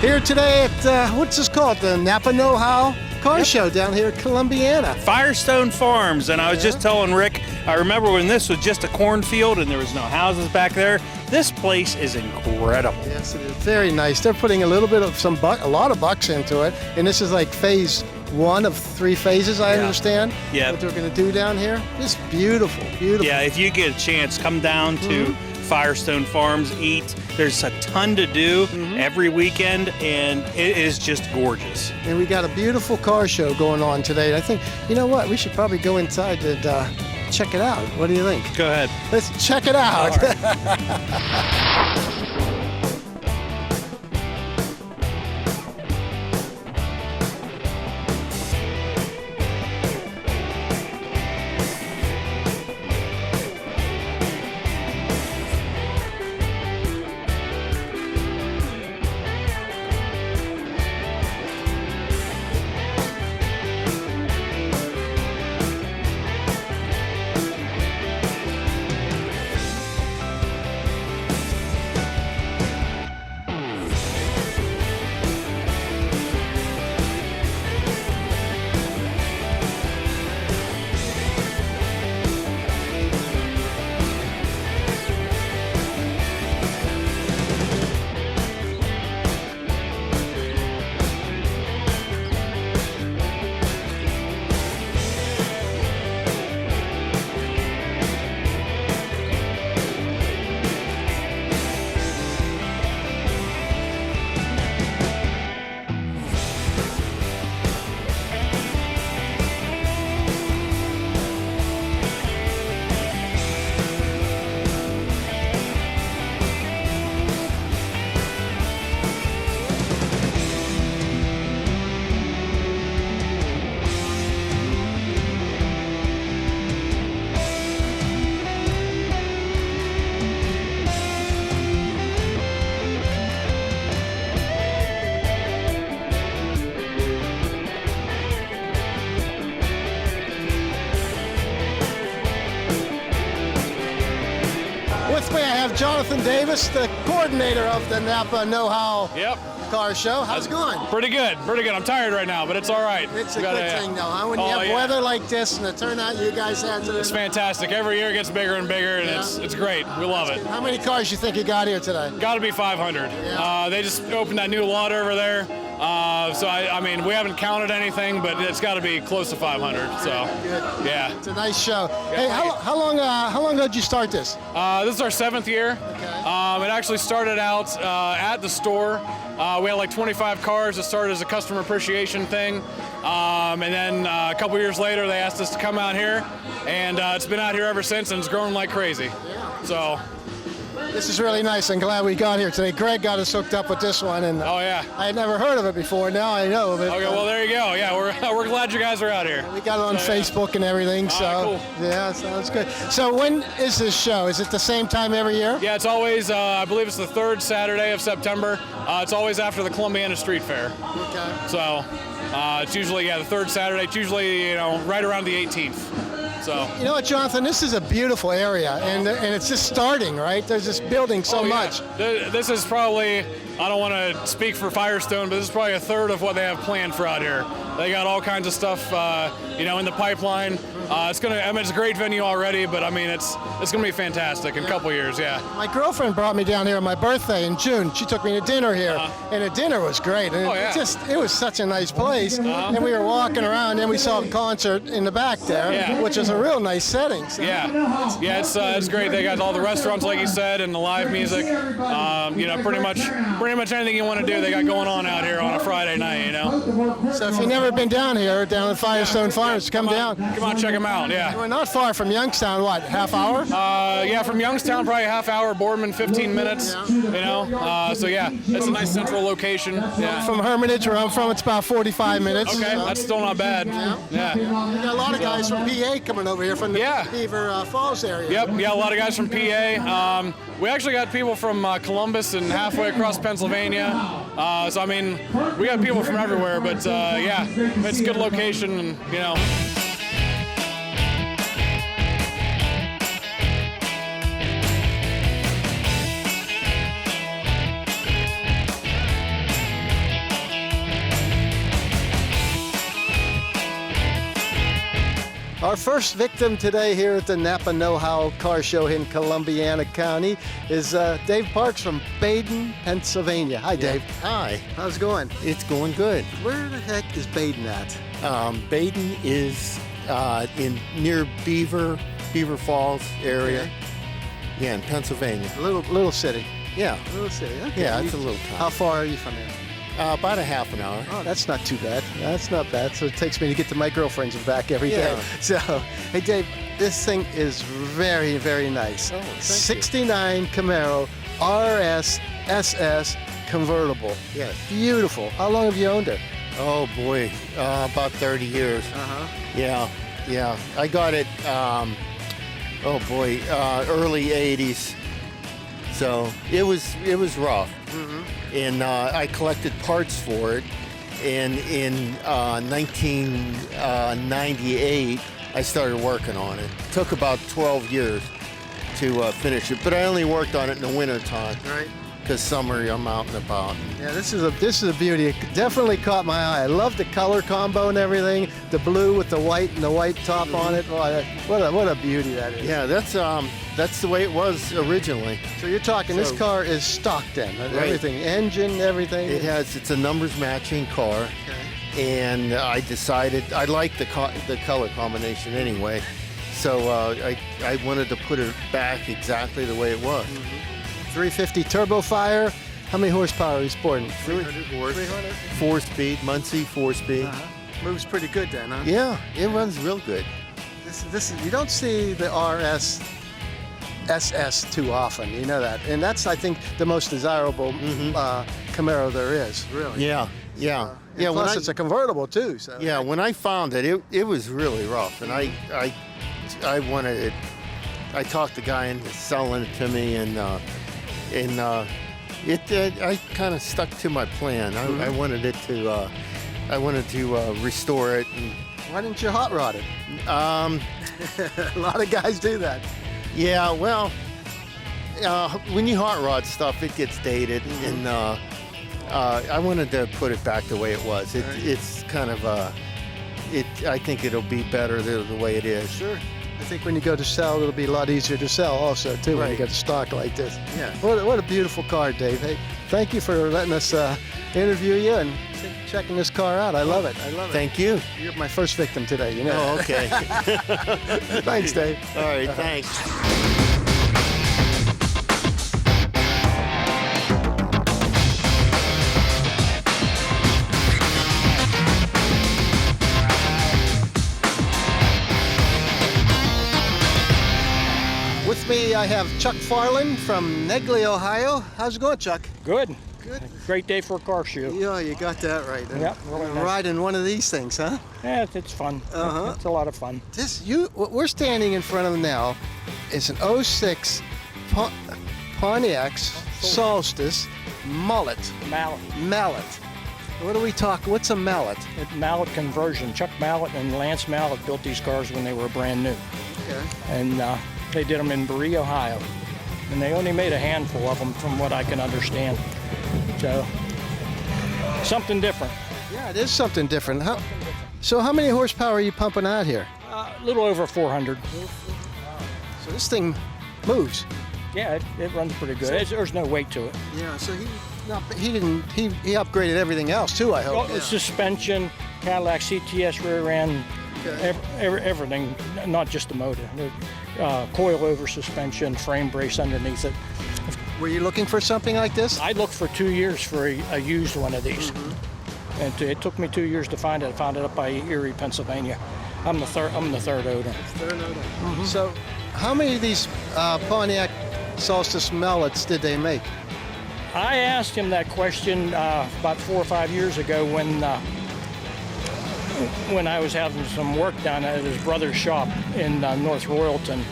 Here today at, what's this called? The NAPA Know-How Car Show down here in Columbiana. Firestone Farms, and I was just telling Rick, I remember when this was just a cornfield and there was no houses back there. This place is incredible. Yes, it is very nice. They're putting a little bit of a lot of bucks into it, and this is like phase 1 of 3 phases, I understand. Yeah. What they're going to do down here. It's beautiful, beautiful. Yeah, if you get a chance, come down to Firestone Farms, eat. There's a ton to do every weekend, and it is just gorgeous. And we got a beautiful car show going on today. I think, you know what, we should probably go inside and check it out. What do you think? Go ahead. Let's check it out. With me, I have Jonathan Davis, the coordinator of the NAPA Know-How Car Show. How's it going? Pretty good, pretty good. I'm tired right now, but it's all right. It's a good thing, though, huh? When you have weather like this and the turnout you guys have today. It's fantastic. Every year it gets bigger and bigger, and it's great. We love it. How many cars you think you got here today? Got to be 500. Yeah. They just opened that new lot over there. So I mean, we haven't counted anything, but it's got to be close to 500. So, good. Yeah. It's a nice show. Hey, how long ago did you start this? This is our 7th year. Okay. It actually started out at the store. We had like 25 cars that started as a customer appreciation thing. And then a couple years later, they asked us to come out here, and it's been out here ever since, and it's grown like crazy. Yeah. So. This is really nice. I'm glad we got here today. Greg got us hooked up with this one, and I had never heard of it before. Now I know of it. Okay, well there you go. Yeah, we're glad you guys are out here. We got it on Facebook and everything. So cool. Yeah, sounds good. So when is this show? Is it the same time every year? Yeah, it's always. I believe it's the 3rd Saturday of September. It's always after the Columbiana Street Fair. Okay. So it's usually the 3rd Saturday. It's usually right around the 18th. So. You know what, Jonathan? This is a beautiful area, and it's just starting, right? They're just building so much. This is probably, I don't want to speak for Firestone, but this is probably a third of what they have planned for out here. They got all kinds of stuff, in the pipeline. It's a great venue already, but I mean, it's gonna be fantastic in a couple years. Yeah. My girlfriend brought me down here on my birthday in June. She took me to dinner here, and the dinner was great. And it was such a nice place. And we were walking around, and we saw a concert in the back there, which is a real nice setting. So. Yeah, it's great. They got all the restaurants, like you said, and the live music. Pretty much anything you want to do, they got going on out here on a Friday night. So if you've never been down here, down at Firestone Farms, come down. Come on, check them out. Yeah. We're not far from Youngstown. What, half hour? From Youngstown, probably a half hour. Boardman, 15 minutes. So it's a nice central location. Yeah. From Hermitage, where I'm from, it's about 45 minutes. Okay, that's still not bad. Yeah. We got a lot of guys from PA coming over here from the Beaver Falls area. Yep, a lot of guys from PA. We actually got people from Columbus and halfway across Pennsylvania. So I mean, we got people from everywhere, but it's a good location, and Our first victim today here at the NAPA Know-How Car Show in Columbiana County is Dave Parks from Baden, Pennsylvania. Hi, Dave. Hi. How's it going? It's going good. Where the heck is Baden at? Baden is near Beaver Falls area. Okay. Yeah, in Pennsylvania. Little city. Yeah. Little city. Okay. Yeah, it's a little town. How far are you from there? About a half an hour. Oh, that's not too bad. That's not bad. So it takes me to get to my girlfriend's and back every day. Yeah. So, hey, Dave, this thing is very, very nice. Oh, thank you. 69 Camaro RS SS convertible. Yes. Beautiful. How long have you owned it? Oh boy, about 30 years. Uh-huh. Yeah. I got it. Early 80s. So it was rough. Mm-hmm. And I collected parts for it. And in 1998, I started working on it. Took about 12 years to finish it, but I only worked on it in the winter time. Right. Because summer I'm out and about. Yeah, this is a beauty. It definitely caught my eye. I love the color combo and everything. The blue with the white and the white top on it. Oh, what a beauty that is. Yeah, that's the way it was originally. So you're talking this car is stock then, Right. everything, engine, everything. It's a numbers matching car, Okay. and I decided I like the color combination anyway, so I wanted to put it back exactly the way it was. 350 turbo fire. How many horsepower is sporting? 300 horse, 300. 4-speed, Muncie 4-speed. Moves pretty good then, huh? Yeah, it runs real good. This you don't see the RS SS too often. You know that, and that's I think the most desirable Camaro there is. Really. Yeah. And When plus, it's a convertible too. So. Yeah, when I found it, it was really rough, and I wanted it. I talked the guy into selling it to me, and I kind of stuck to my plan. I wanted it to, restore it. And, Why didn't you hot rod it? A lot of guys do that. yeah, well, when you hot rod stuff, it gets dated, and I wanted to put it back the way it was. It's kind of I think it'll be better the way it is. Sure. I think when you go to sell, it'll be a lot easier to sell also too when you Right. get a stock like this. Yeah. What a beautiful car, Dave. Hey, thank you for letting us interview you and checking this car out. I love it. Thank you. You're my first victim today, you know. Oh, okay. Thanks, Dave. All right, thanks. With me, I have Chuck Farland from Negley, Ohio. How's it going, Chuck? Good. Good. Great day for a car show. Yeah, you got that right. Yep, really nice. Riding one of these things, huh? Yeah, it's fun. Uh-huh. It's a lot of fun. What we're standing in front of now is an 06 Pontiac Solstice Mallett. Mallett. What are we talking? What's a Mallett? Mallett conversion. Chuck Mallett and Lance Mallett built these cars when they were brand new. Okay. And they did them in Berea, Ohio. And they only made a handful of them from what I can understand. So, something different. Yeah, it is something different. So how many horsepower are you pumping out here? A little over 400. So this thing moves. Yeah, it runs pretty good. There's no weight to it. Yeah, so he upgraded everything else too, I hope. Oh, suspension, Cadillac CTS rear end, everything, not just the motor. Coil-over suspension, frame brace underneath it. Were you looking for something like this? I looked for 2 years for a used one of these. And it took me 2 years to find it. I found it up by Erie, Pennsylvania. I'm the third owner. So how many of these Pontiac Solstice Mallets did they make? I asked him that question about 4 or 5 years ago when I was having some work done at his brother's shop in North Royalton,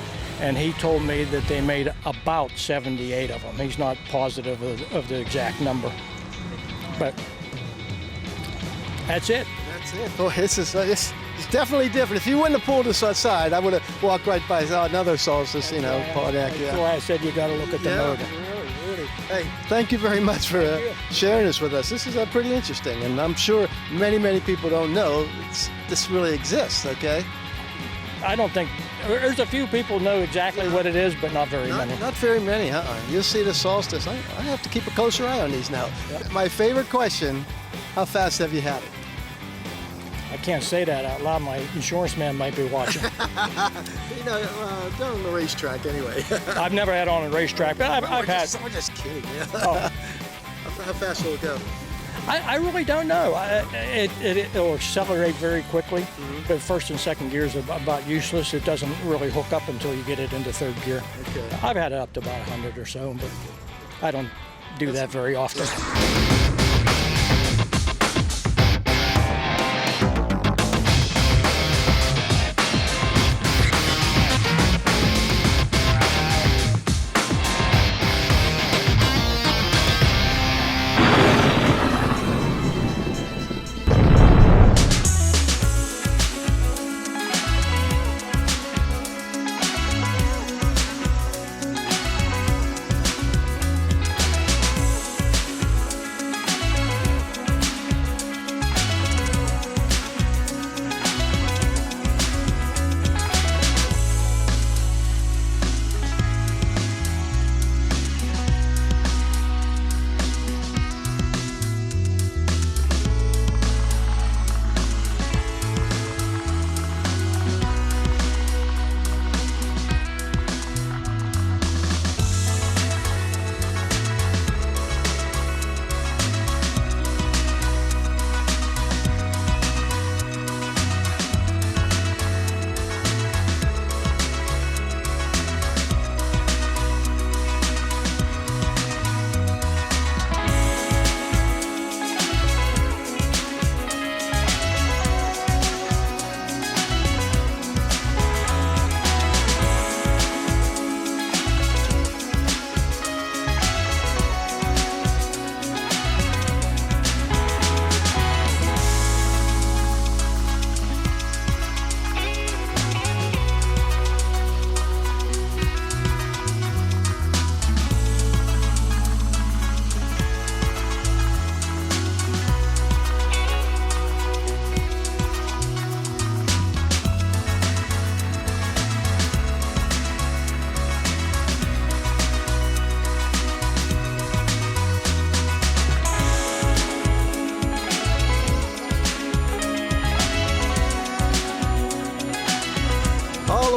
and he told me that they made about 78 of them. He's not positive of the exact number, but that's it. That's it. Boy, it's definitely different. If you wouldn't have pulled us outside, I would have walked right by another Solstice, Pontiac. That's why I said you got to look at the motor. Really. Hey, thank you very much for sharing this with us. This is pretty interesting, and I'm sure many people don't know this really exists, okay? I don't think, there's a few people know exactly what it is, but not very many. Not very many, You'll see the Solstice. I have to keep a closer eye on these now. Yep. My favorite question, how fast have you had it? I can't say that out loud. My insurance man might be watching. They're on the racetrack anyway. I've never had on a racetrack, but I've had. We're just kidding. Oh. How fast will it go? I really don't know. It'll accelerate very quickly, but first and second gears are about useless. It doesn't really hook up until you get it into third gear. Okay. I've had it up to about 100 or so, but I don't do that very often.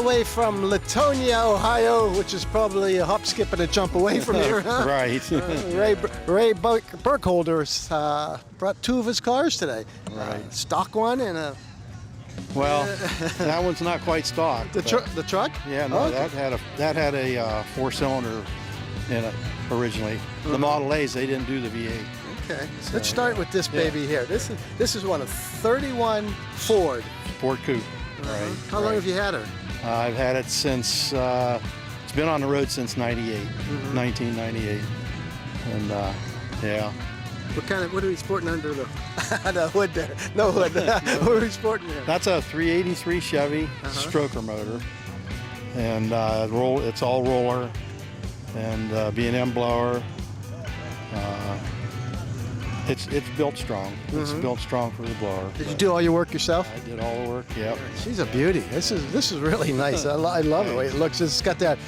Way from Latonia, Ohio, which is probably a hop, skip, and a jump away from here. Huh? Right. Ray Burkholder's brought two of his cars today. Right. Stock one and a. Well, that one's not quite stock. The truck? Yeah, no, okay. that had a four-cylinder in it originally. The Model A's, they didn't do the V8. Okay. So, let's start with this baby here. This is one of 31 Ford Coupe. Right. How long have you had her? I've had it since, it's been on the road since 98, 1998. And yeah. What are we sporting under the hood there? No hood. What are we sporting there? That's a 383 Chevy stroker motor. And it's all roller and B&M blower. It's built strong. It's built strong for the blower. Did you do all your work yourself? I did all the work. Yep. She's a beauty. This is really nice. I love the way it looks. It's got that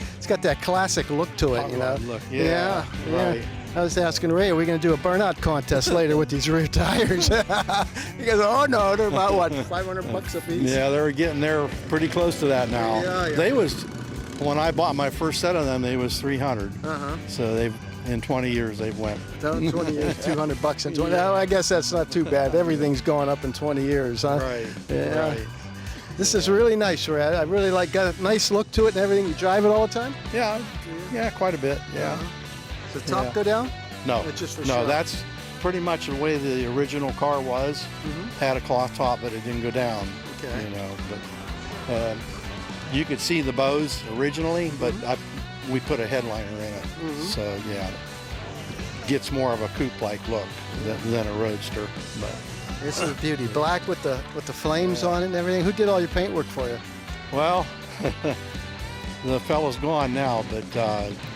classic look to it, you know. Look. Yeah. Right. I was asking Ray, are we going to do a burnout contest later with these rear tires? He goes, oh no, they're about what, $500 a piece? Yeah, they're getting there pretty close to that now. Yeah. When I bought my first set of them, they was $300. So in 20 years they've went. 20 years, $200 in 20. Well, I guess that's not too bad. Everything's going up in 20 years, huh? Right. Yeah. Right. This is really nice, Ray. I really got a nice look to it and everything. You drive it all the time? Yeah, quite a bit. Yeah. Does the top go down? No. It's just for no, show? That's pretty much the way the original car was. Had a cloth top, but it didn't go down. Okay. You know, but you could see the bows originally, but we put a headliner in it. So yeah, gets more of a coupe-like look than a roadster. But this is a beauty. Black with the flames on it and everything. Who did all your paint work for you? Well, the fellow's gone now, but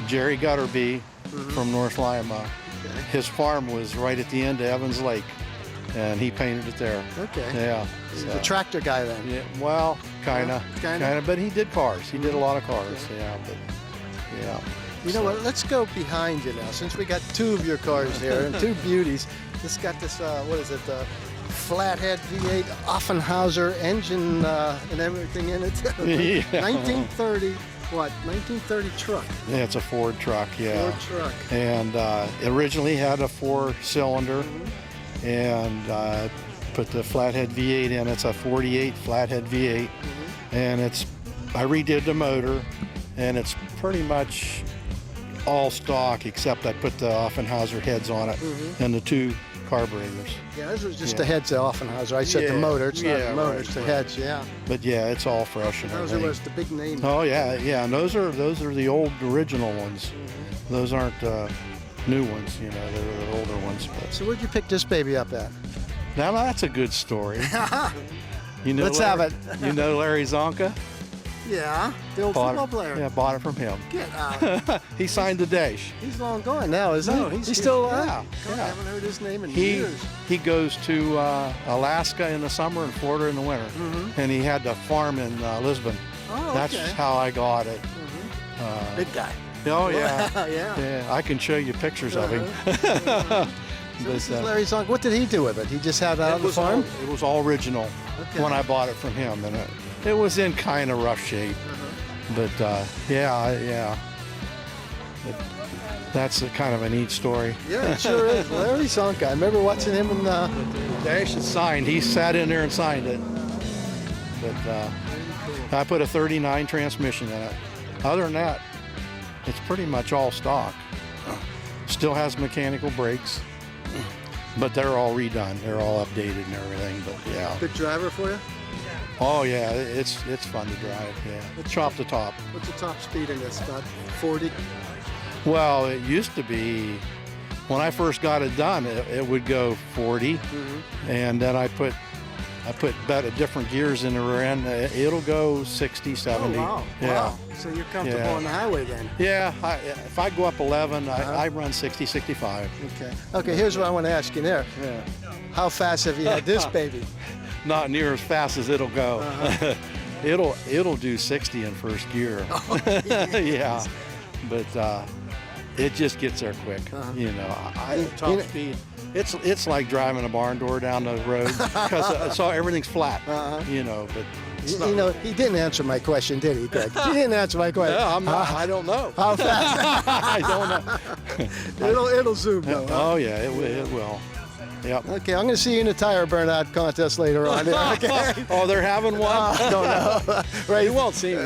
Jerry Gutterby from North Lima. Okay. His farm was right at the end of Evans Lake, and he painted it there. Okay. Yeah. He's a tractor guy then. Yeah. Well, kind of. But he did cars. He did a lot of cars. Yeah, but yeah. You know what? Let's go behind you now, since we got two of your cars here and two beauties. This got this, what is it? Flathead V8 Offenhauser engine and everything in it. 1930. What? 1930 truck. Yeah, it's a Ford truck. Yeah. Ford truck. And it originally had a 4-cylinder, and put the flathead V8 in. It's a 48 flathead V8, and I redid the motor, and it's pretty much all stock except I put the Offenhauser heads on it and the 2 carburetors. Yeah, this was just the heads of Offenhauser. I said the motor. It's not the motor, it's the heads. Yeah. But yeah, it's all fresh and everything. Those was the big name. Oh yeah, and those are the old original ones. Those aren't new ones. You know, they're the older ones. But. So where'd you pick this baby up at? Now that's a good story. You know, Let's have it. You know Larry Zonka? Yeah, the old football player. Yeah, bought it from him. Get out. He signed the dash. He's long gone now, isn't he? He's still alive. I haven't heard his name in years. He goes to Alaska in the summer and Florida in the winter, and he had to farm in Lisbon. Oh, That's how I got it. Big guy. Oh yeah. Yeah. I can show you pictures of him. So this is Larry Zonk. What did he do with it? He just had it on the farm? It was all original when I bought it from him, and it was in kind of rough shape. But yeah. But that's kind of a neat story. Yeah, it sure is. Larry Zonk. I remember watching him in the dash is signed. He sat in there and signed it. But I put a 39 transmission in it. Other than that, it's pretty much all stock. Still has mechanical brakes, but they're all redone. They're all updated and everything. But yeah. Good driver for you? Oh yeah, it's fun to drive. Yeah. Chop the top. What's the top speed in this? About 40? Well, it used to be. When I first got it done, it would go 40, and then I put different gears in the rear end. It'll go 60, 70. Oh, wow. Yeah. Wow. So you're comfortable on the highway then? Yeah. If I go up 11, I run 60, 65. Okay, here's what I want to ask you there. Yeah. How fast have you had this baby? Not near as fast as it'll go. It'll do 60 in first gear. Oh, yeah. But it just gets there quick. You know, top speed. It's like driving a barn door down the road because everything's flat. You know, but you know, he didn't answer my question, did he, Greg? He didn't answer my question. Yeah, I don't know. How fast? I don't know. It'll zoom though. Oh yeah, it will. Yep. Okay, I'm going to see you in the tire burnout contest later on. Okay. Oh, they're having one? No. Right. You won't see me.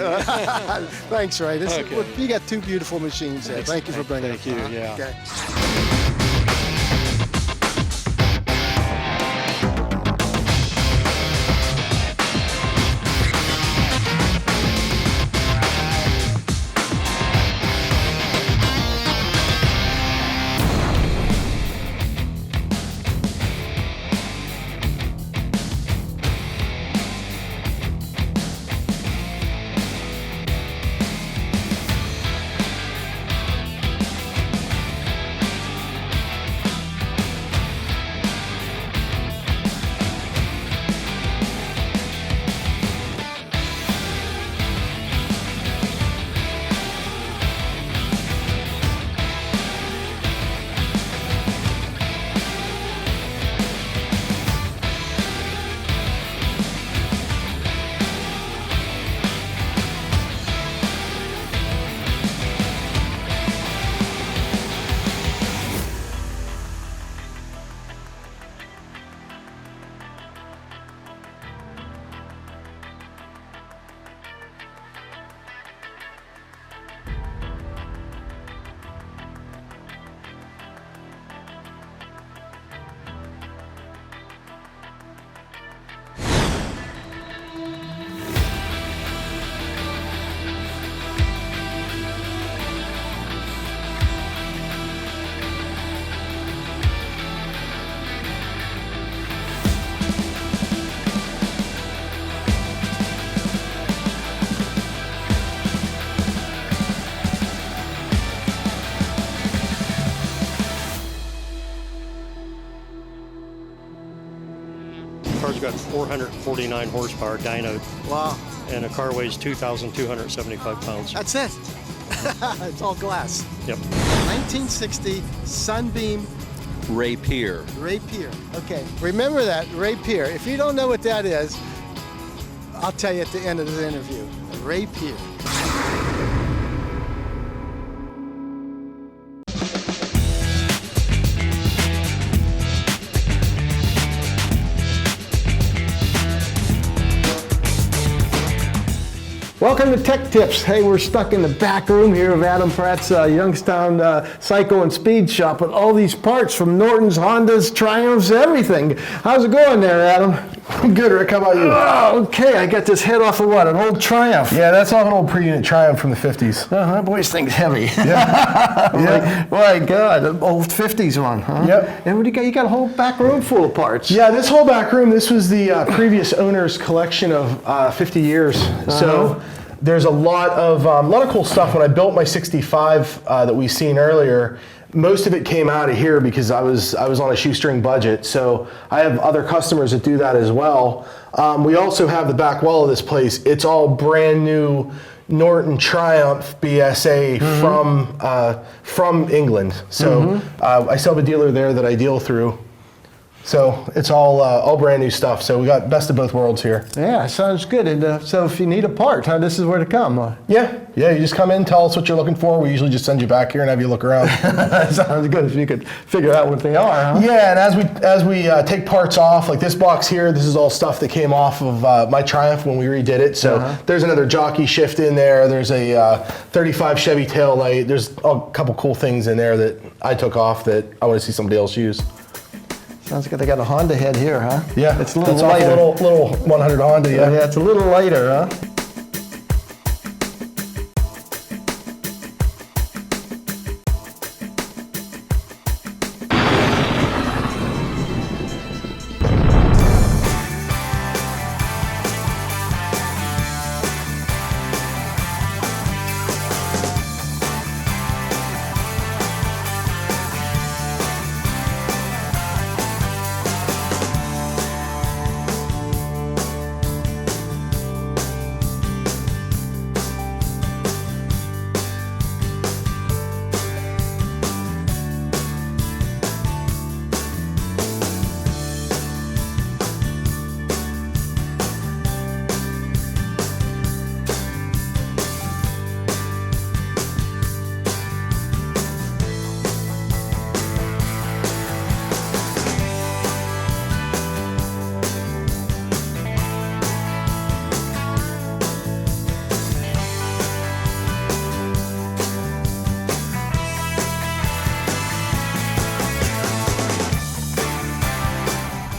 Thanks, Ray. Okay. You got two beautiful machines there. Thank you for bringing it. Thank you. Yeah. Okay. Car's got 449 horsepower dyno. Wow. And the car weighs 2,275 pounds. That's it. It's all glass. Yep. 1960 Sunbeam Rapier. Rapier. Okay. Remember that, Rapier. If you don't know what that is, I'll tell you at the end of the interview. Rapier. Welcome to Tech Tips. Hey, we're stuck in the back room here of Adam Pratt's Youngstown Cycle and Speed Shop with all these parts from Nortons, Hondas, Triumphs, everything. How's it going there, Adam? Good, Rick. How about you? Oh, okay, I got this head off of what? An old Triumph. Yeah, that's off an old pre-unit Triumph from the 50s. That boy's thing's heavy. Yeah. Yeah. My God, an old 50s one, huh? Yep. And what do you got? You got a whole back room full of parts. Yeah, this whole back room, this was the previous owner's collection of 50 years. So there's a lot of cool stuff. When I built my 65 that we seen earlier, most of it came out of here because I was on a shoestring budget. So I have other customers that do that as well. We also have the back wall of this place. It's all brand new Norton Triumph BSA from England. So I still have a dealer there that I deal through. So it's all brand new stuff. So we got best of both worlds here. Yeah, sounds good. And so if you need a part, this is where to come. Yeah, you just come in, tell us what you're looking for. We usually just send you back here and have you look around. Sounds good if you could figure out what they are, huh? Yeah, and as we take parts off, like this box here, this is all stuff that came off of my Triumph when we redid it. So there's another jockey shift in there. There's a 35 Chevy tail light. There's a couple cool things in there that I took off that I want to see somebody else use. Sounds like they got a Honda head here, huh? Yeah, it's a little that's lighter. Off a little 100 Honda, yeah. Yeah, it's a little lighter, huh?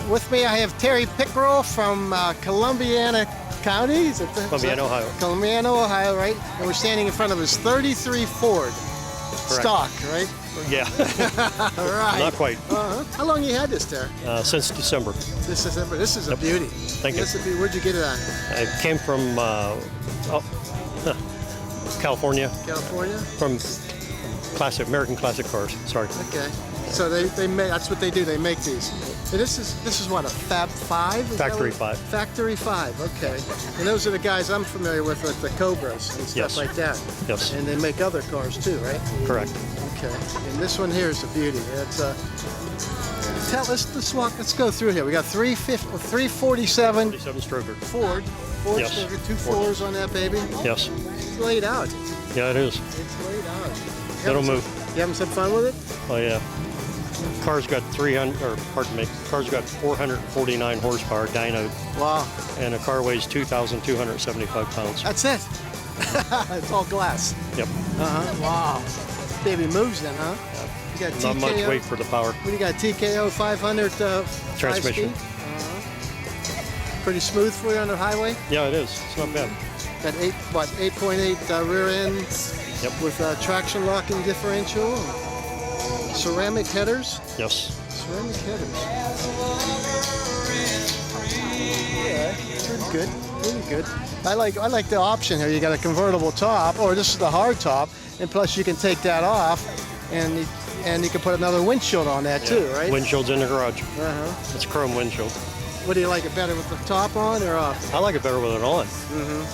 With me, I have Terry Pickerel from Columbiana County. Is it Columbiana, Ohio. Columbiana, Ohio, right? And we're standing in front of his 33 Ford stock, right? Yeah. All right. Not quite. How long you had this, Terry? Since December. This is a beauty. Thank you. Where'd you get it at? I came from California. California? From American classic cars. Sorry. Okay. So they make, that's what they do. They make these. And this is what, a Fab 5? Factory 5. Factory 5. Okay. And those are the guys I'm familiar with the Cobras and stuff like that. Yes. And they make other cars too, right? Correct. Okay. And this one here is a beauty. It's let's go through here. We got 347 47 stroker. Ford Yes. stroker, 2 floors on that baby. Yes. It's laid out. Yeah, it is. It's laid out. It'll move. You having some fun with it? Oh yeah. Car's got 449 horsepower dyno. Wow. And the car weighs 2,275 pounds. That's it. It's all glass. Yep. Wow. Baby moves then, huh? You got Not TKO. much weight for the power. What do you got? TKO 500 Transmission. 5-speed? Pretty smooth for you on the highway. Yeah, it is. It's not bad. Got 8.8 rear end. Yep. With traction locking differential. Ceramic headers. Yes. Ceramic headers. Yeah, pretty good. Pretty good. I like the option here. You got a convertible top, or this is the hard top, and plus you can take that off, and you can put another windshield on that too, right? Windshield's in the garage. Uh-huh. It's a chrome windshield. What do you like it better with the top on or off? I like it better with it on.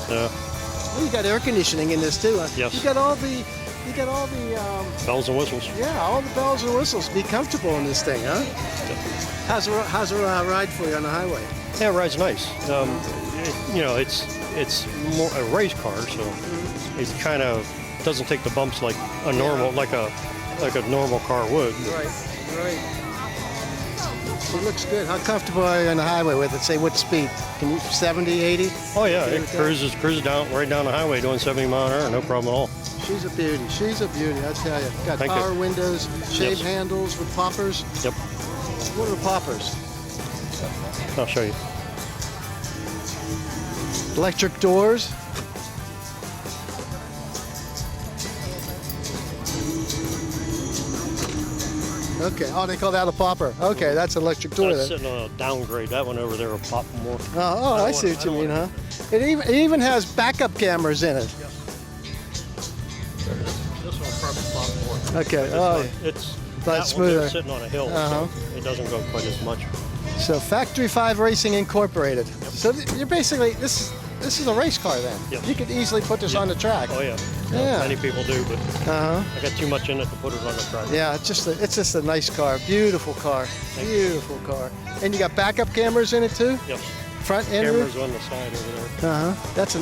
Well, you got air conditioning in this too. Huh? Yes. You got all the Bells and whistles. yeah, all the bells and whistles. Be comfortable in this thing, huh? How's a ride for you on the highway? Yeah, it rides nice. It's more a race car, so it kind of doesn't take the bumps like a normal, like a normal car would. Right. It looks good. How comfortable are you on the highway with it? Say what speed? Can you 70, 80? Oh yeah, it cruises down right down the highway doing 70 miles an hour, no problem at all. She's a beauty. She's a beauty, I tell you. Got Thank power you. windows, shaved Yes. handles with poppers. Yep, What are the poppers? I'll show you. Electric doors. Okay. Oh, they call that a popper. Okay, that's an electric door That's then. sitting on a downgrade. That one over there will pop more. Oh, I see what you mean, huh? It even has backup cameras in it. This one probably pop more. Okay. This Oh, one, it's That's that one smoother. there sitting on a hill, Uh-huh. so it doesn't go quite as much. so Factory 5 Racing Incorporated. So you're basically this is a race car then. Yep. You could easily put this on the track. Oh yeah. Yeah. Many people do, but Uh huh. I got too much in it to put it on the track. Yeah, it's just a nice car. Beautiful car. Beautiful car. And you got backup cameras in it too? Yep. Front and rear? Cameras on the side over there. Uh-huh. That's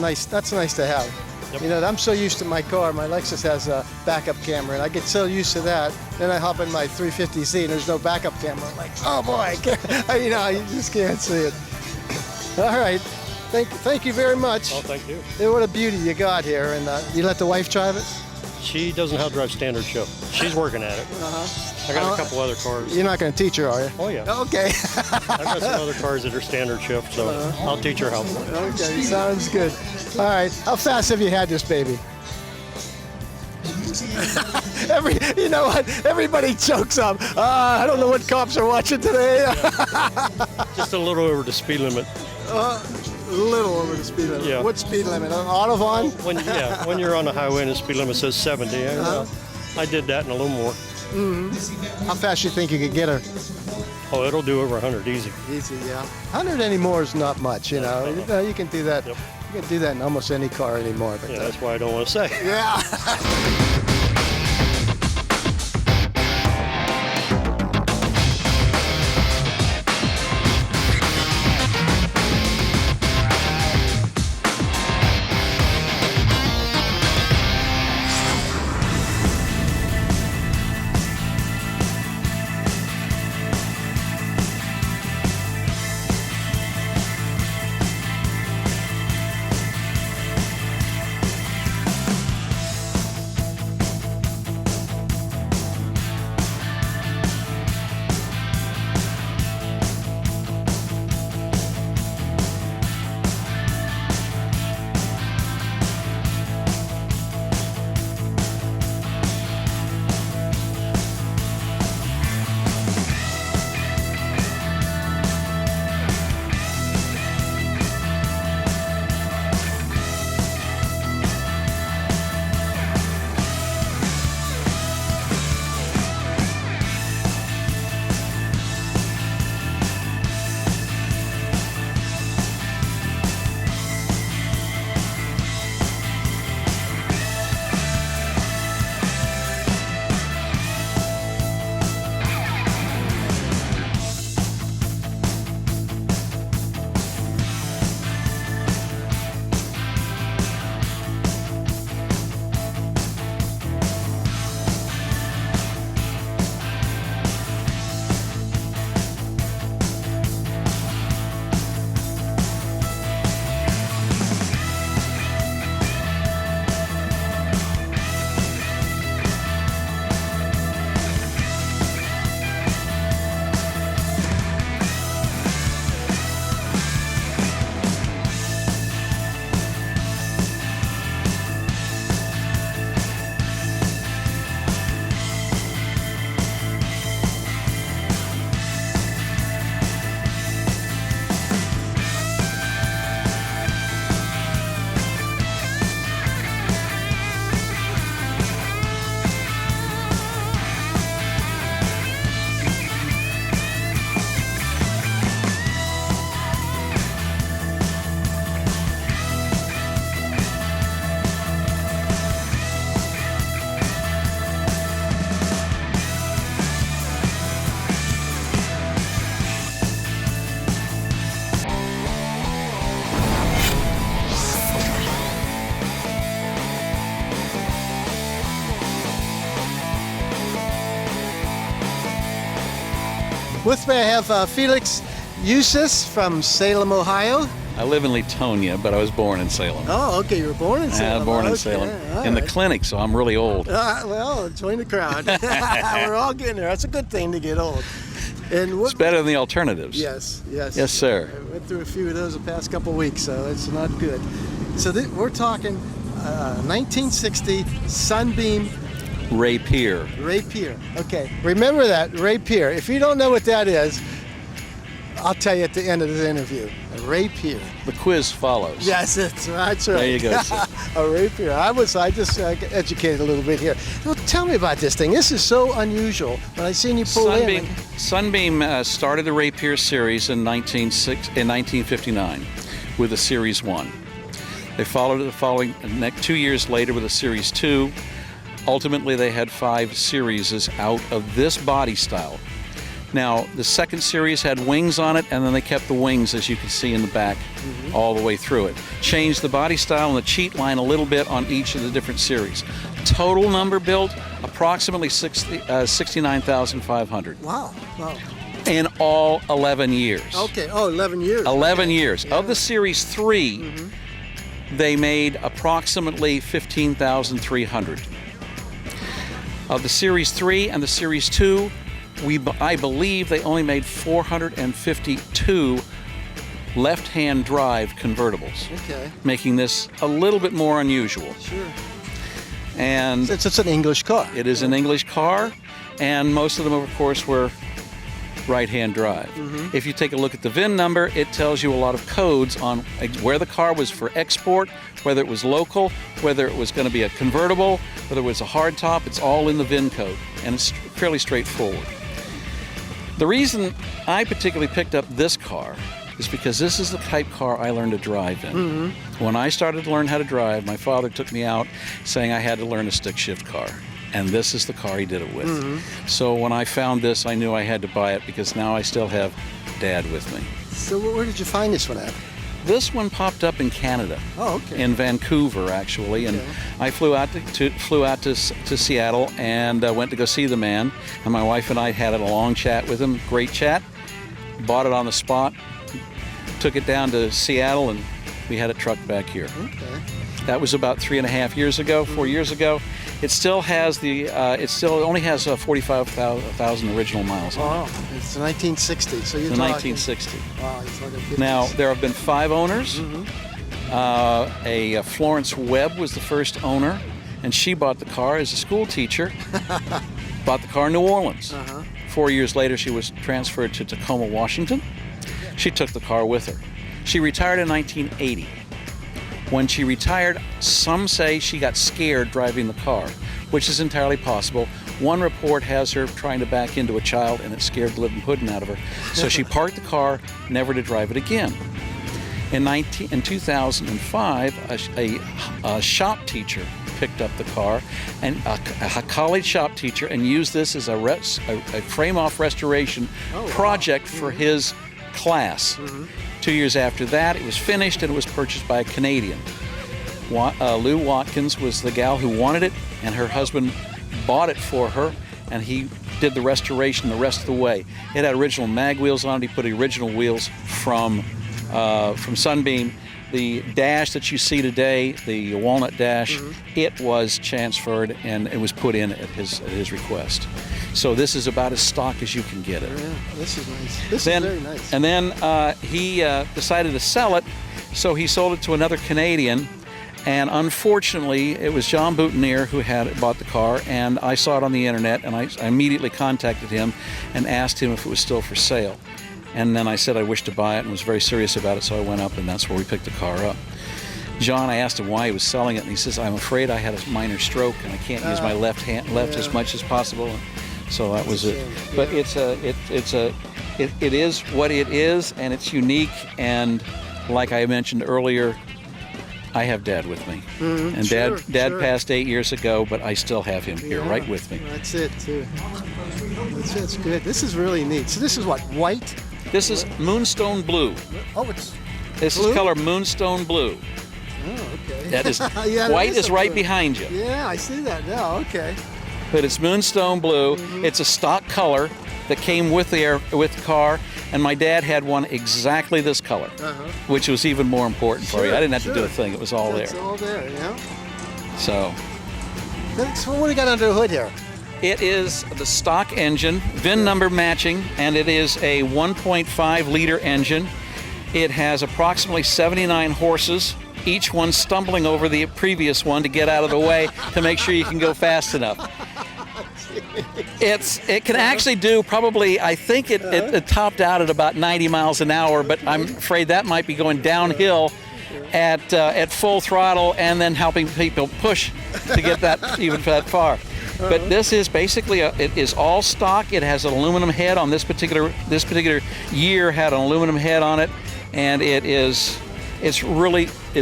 nice to have. Yep. You know, I'm so used to my car. My Lexus has a backup camera, and I get so used to that. Then I hop in my 350Z, and there's no backup camera. I'm like, oh boy, I can't, you know, you just can't see it. All right. Thank you very much. Oh, thank you. Hey, what a beauty you got here. And you let the wife drive it? She doesn't know how to drive standard show. She's working at it. I got a couple other cars. You're not going to teach her, are you? Oh yeah. Okay. I've got some other cars that are standard shift, so I'll teach her how. Okay, sounds good. All right, how fast have you had this baby? You know what? Everybody chokes up. I don't know what cops are watching today. Just a little over the speed limit. A little over the speed limit. Yeah. What speed limit? An Autobahn? When you're on the highway and the speed limit says 70, I did that and a little more. How fast you think you could get her? Oh, it'll do over 100 easy. Easy, yeah. 100 anymore is not much, you know. You can do that. Yep. You can do that in almost any car anymore. But Yeah, that's why I don't want to say. yeah. With me I have Felix Eustace from Salem, Ohio. I live in Latonia, but I was born in Salem. Oh, okay, you were born in Salem. I was born in Okay, Salem. all In the right. clinic, so I'm really old. Well, join the crowd. We're all getting there. That's a good thing to get old. And what, It's better than the alternatives. Yes. Yes, sir. I went through a few of those the past couple of weeks, so it's not good. So we're talking 1960 Sunbeam Rapier. Rapier. Okay, remember that, Rapier. If you don't know what that is, I'll tell you at the end of this interview. A Rapier. The quiz follows. Yes, that's right. There you go, sir. A Rapier. I just educated a little bit here. Well, tell me about this thing. This is so unusual. When I seen you pull in. Sunbeam started the Rapier series in 1959 with a Series 1. They followed it the following 2 years later with a Series 2. Ultimately, they had 5 series out of this body style. Now, the second series had wings on it, and then they kept the wings, as you can see in the back, all the way through it. Changed the body style and the cheat line a little bit on each of the different series. Total number built, approximately 69,500. Wow. In all 11 years. Okay. Oh, 11 years. 11 years. Yeah. Of the Series 3, they made approximately 15,300. Of the Series 3 and the Series 2, I believe they only made 452 left-hand drive convertibles, making this a little bit more unusual. Sure. And it's an English car. It is an English car, and most of them, of course, were right-hand drive. If you take a look at the VIN number, it tells you a lot of codes on where the car was for export, whether it was local, whether it was going to be a convertible, whether it was a hardtop. It's all in the VIN code, and it's fairly straightforward. The reason I particularly picked up this car is because this is the type car I learned to drive in. When I started to learn how to drive, my father took me out saying I had to learn a stick shift car. And this is the car he did it with. So when I found this, I knew I had to buy it because now I still have Dad with me. So where did you find this one at? This one popped up in Canada. Oh, okay. In Vancouver, actually, and I flew out to Seattle and went to go see the man. And my wife and I had a long chat with him. Great chat. Bought it on the spot. Took it down to Seattle, and we had it trucked back here. Okay. That was about 3.5 years ago, 4 years ago. It still has only has 45,000 original miles on it. It's 1960. So you're The talking. 1960. Wow, it's like a 50s. Now, there have been 5 owners. Florence Webb was the first owner, and she bought the car as a school teacher. Bought the car in New Orleans. 4 years later, she was transferred to Tacoma, Washington. She took the car with her. She retired in 1980. When she retired, some say she got scared driving the car, which is entirely possible. One report has her trying to back into a child, and it scared the living pudding out of her. So she parked the car, never to drive it again. In 2005, a shop teacher picked up the car, and a college shop teacher, and used this as a frame-off restoration project for his class. 2 years after that, it was finished, and it was purchased by a Canadian. Lou Watkins was the gal who wanted it, and her husband bought it for her, and he did the restoration the rest of the way. It had original mag wheels on it. He put the original wheels from Sunbeam. The dash that you see today, the walnut dash, it was transferred and it was put in at his request. So this is about as stock as you can get it. Yeah, this is nice. This is very nice. And then he decided to sell it, so he sold it to another Canadian. And unfortunately, it was John Boutonniere who had bought the car, and I saw it on the internet, and I immediately contacted him and asked him if it was still for sale. And then I said I wished to buy it and was very serious about it, so I went up, and that's where we picked the car up. John, I asked him why he was selling it, and he says, I'm afraid I had a minor stroke, and I can't use my left as much as possible. So that was it. But it is what it is, and it's unique, and like I mentioned earlier, I have Dad with me. And Dad passed 8 years ago, but I still have him here right with me. That's it, too. That's good. This is really neat. So this is what, white? This is Moonstone Blue. Oh, it's This blue? is color Moonstone Blue. Oh, okay. That is Yeah, white that is right blue. behind you. Yeah, I see that now. Okay. But it's Moonstone Blue. It's a stock color. that came with the car, and my dad had one exactly this color, which was even more important for me. I didn't have to do a thing; it was all there. It's all there, yeah. So what do we got under the hood here? it is the stock engine, VIN number matching, and it is a 1.5 liter engine. It has approximately 79 horses, each one stumbling over the previous one to get out of the way to make sure you can go fast enough. It can actually do probably, I think it topped out at about 90 miles an hour, but I'm afraid that might be going downhill at full throttle and then helping people push to get that even that far. But this is basically it is all stock. It has an aluminum head on this particular year had an aluminum head on it, and it's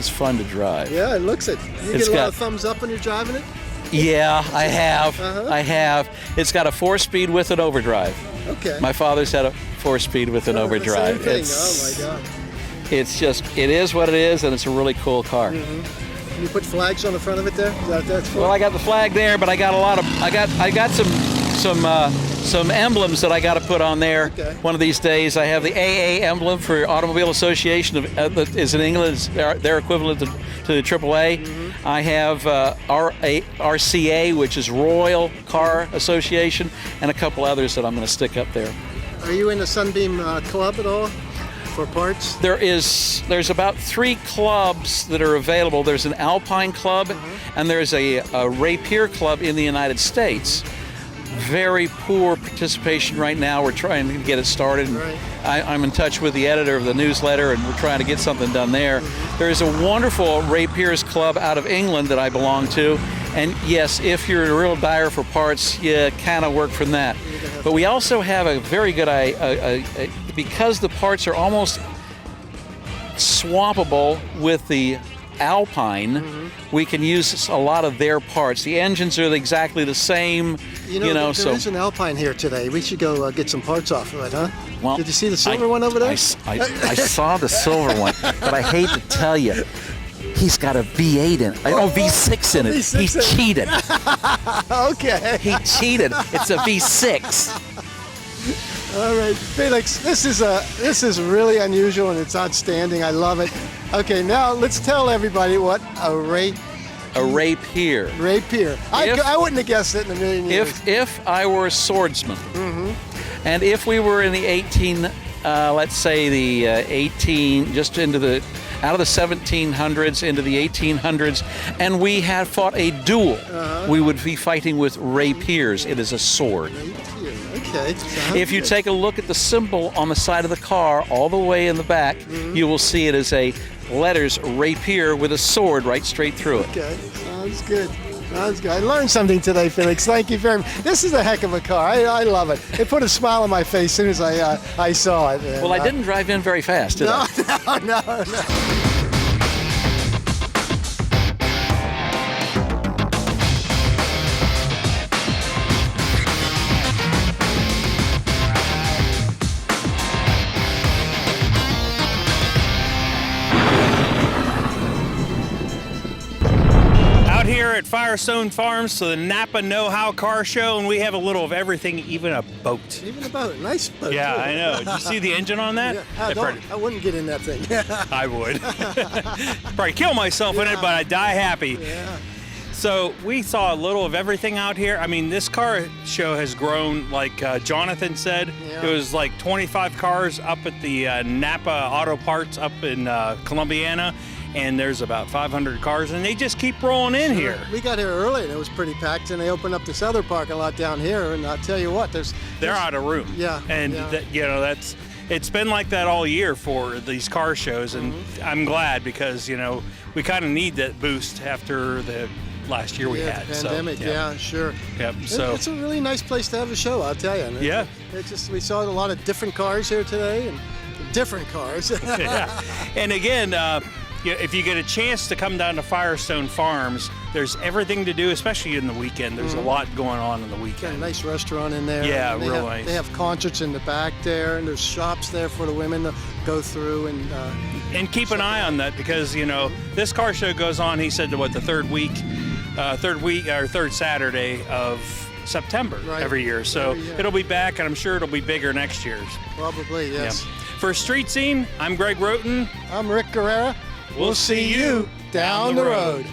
fun to drive. Yeah, it looks it. You get a lot of thumbs up when you're driving it? Yeah, I have. I have. It's got a 4-speed with an overdrive. Okay. My father's had a 4-speed with an overdrive. Same thing. Oh my God. It is what it is, and it's a really cool car. Mm-hmm. You put flags on the front of it there? Is that what that's for? Well, I got the flag there, but I got I got some emblems that I got to put on there one of these days. I have the AA emblem for Automobile Association is in England. It's their equivalent to the AAA. Mm-hmm. I have RCA, which is Royal Car Association, and a couple others that I'm going to stick up there. Are you in the Sunbeam Club at all? For parts? There's about 3 clubs that are available. There's an Alpine Club, and there's a Rapier Club in the United States. Very poor participation right now. We're trying to get it started. Right. I'm in touch with the editor of the newsletter, and we're trying to get something done there. There's a wonderful Rapier's Club out of England that I belong to, and yes, if you're a real dyer for parts, you kind of work from that. But we also have a very good because the parts are almost swappable with the Alpine, we can use a lot of their parts. The engines are exactly the same, there is an Alpine here today. We should go get some parts off of it, huh? Well, did you see the silver one over there? I saw the silver one, but I hate to tell you, he's got a V8 in it. V6 in it. V6 he cheated. Okay. He cheated. It's a V6. All right, Felix, this is really unusual and it's outstanding. I love it. Okay, now let's tell everybody what a Rapier. Rapier. I wouldn't have guessed it in a million years. If I were a swordsman, and if we were in the 18, let's say the 18, just out of the 1700s into the 1800s, and we had fought a duel, we would be fighting with rapiers. It is a sword. Okay. If you take a look at the symbol on the side of the car, all the way in the back, you will see it as a letters Rapier with a sword right straight through it. Okay, sounds good. Sounds good. I learned something today, Felix. Thank you very much. This is a heck of a car. I love it. It put a smile on my face as soon as I saw it. Well, I didn't drive in very fast, did I? No. Here at Firestone Farms, so the NAPA Know-How Car Show, and we have a little of everything, even a boat. Even a boat, nice boat. Yeah, too. I know. Did you see the engine on that? Yeah, I wouldn't get in that thing. I would. Probably kill myself in it, but I'd die happy. Yeah. So we saw a little of everything out here. I mean, this car show has grown, like Jonathan said. Yeah. It was like 25 cars up at the NAPA Auto Parts up in Columbiana. And there's about 500 cars, and they just keep rolling in here. We got here early, and it was pretty packed, and they opened up this other parking lot down here, and I'll tell you what, they're out of room. Yeah. And it's been like that all year for these car shows, and I'm glad because we kind of need that boost after the last year we had. Pandemic, so, sure. Yep. So it's a really nice place to have a show, I'll tell you. And we saw a lot of different cars here today, and different cars. Yeah. And again. If you get a chance to come down to Firestone Farms, there's everything to do, especially in the weekend. There's a lot going on in the weekend. Got a nice restaurant in there. Yeah, real nice. They have concerts in the back there, and there's shops there for the women to go through and keep an eye on that because this car show goes on. He said the third Saturday of September Right. every year. So Yeah. it'll be back, and I'm sure it'll be bigger next year. Probably, yes. For Street Scene, I'm Greg Roten. I'm Rick Guerrera. We'll see you down the road.